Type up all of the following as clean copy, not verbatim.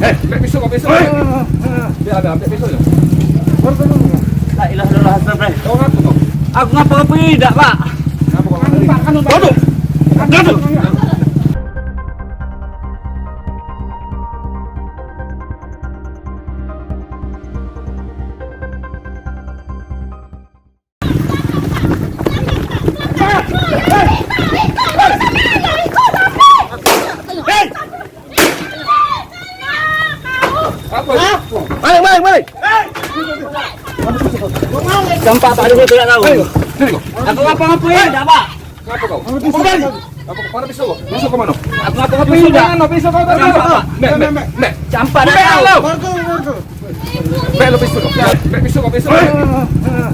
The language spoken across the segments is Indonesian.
ambil pisau kau pisau. Dia ada ambil pisau. La ilaha illallah astagfirullah. Kau ngaku kau? Aku ngapa tidak, Pak? Ngapa kau? Duduk. Duduk. Balik. Campak tak ada tidak tahu. Sini kau. Aku ngapa tidak, Pak? Ngapa kau? Apa mana pisau kau? Pisau kau mana? Aku ngapa Pisau tidak? mana? Pisau kau tak ada. Nek. Campak tak tahu. Nek lo pisau kau. Nek pisau kau pisau.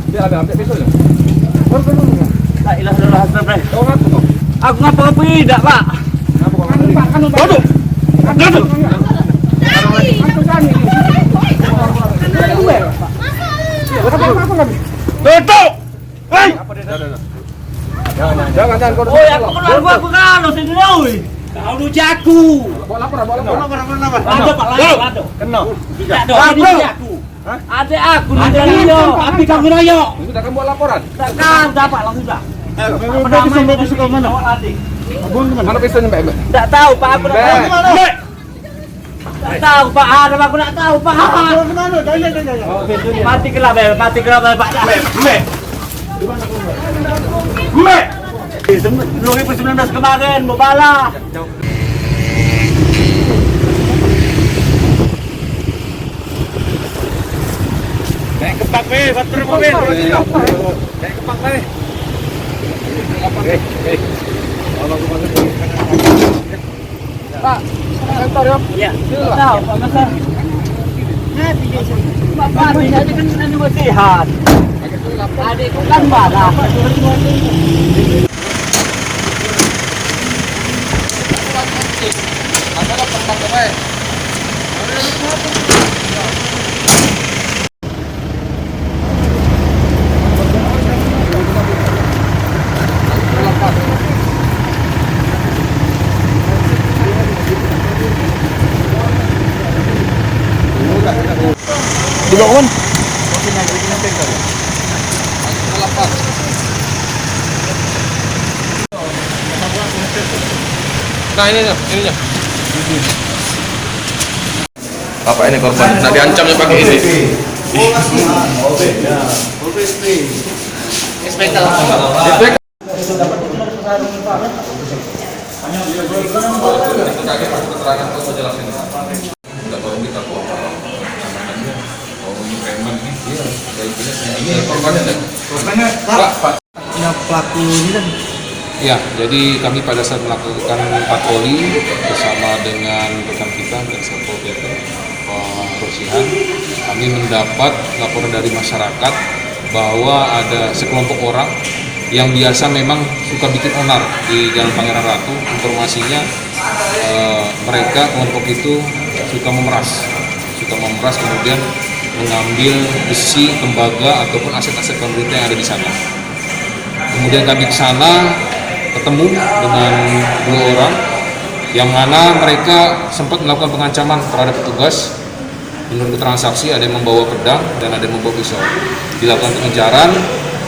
Dia ada ambil pisau. La ilaha illallah astagfirullah. Kau ngaku kau? Aku ngapa tidak, Pak? Ngapa kau? Duduk. Duduk. Tutup! Hei! Jangan kau. Oh, aku kalau sini oi. Kau lu jago. Bawa lapor. Ada Pak Lado. Kena. Tidak ada ini aku. Ada aku nanti yo. Tapi kamu royo. Sudah kamu buat laporan. Takkan dapat langsung dah. Pisau kau mana? Mana pisaunya Mbak? Tidak tahu Pak, aku tidak tahu. Mbak. Tak tahu Pak, ada aku tak tahu Pak. Mati kelab Pak. Mbak. 2019 kemarin mau bala. Naik kepak be, batur be. Naik kepak be. Pak, kantor ya? Ya. Tahu Pak Masa. Bapak bisa kan juga sehat. Adikku kan bala. Dibangun. Nah ininya. Bapak ini korban, nak diancamnya pakai ini. Inspektor. Pelaku ini kan? Ya, jadi kami pada saat melakukan patroli bersama dengan rekan kita dan Satpol PP Pak Rosihan, kami mendapat laporan dari masyarakat bahwa ada sekelompok orang yang biasa memang suka bikin onar di Jalan Pangeran Ratu. Informasinya mereka kelompok itu suka memeras kemudian mengambil besi, tembaga ataupun aset-aset pemerintah yang ada di sana. Kemudian kami ke sana ketemu dengan 2 orang yang mana mereka sempat melakukan pengancaman terhadap petugas. Menurut transaksi ada yang membawa pedang dan ada yang membawa pisau. Dilakukan pengejaran,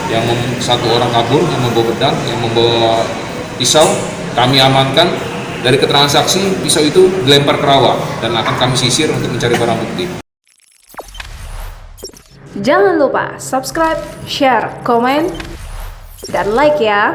yang satu orang kabur yang membawa pedang, yang membawa pisau kami amankan. Dari keterangan saksi, pisau itu dilempar ke rawa dan akan kami sisir untuk mencari barang bukti. Jangan lupa subscribe, share, komen, dan like ya.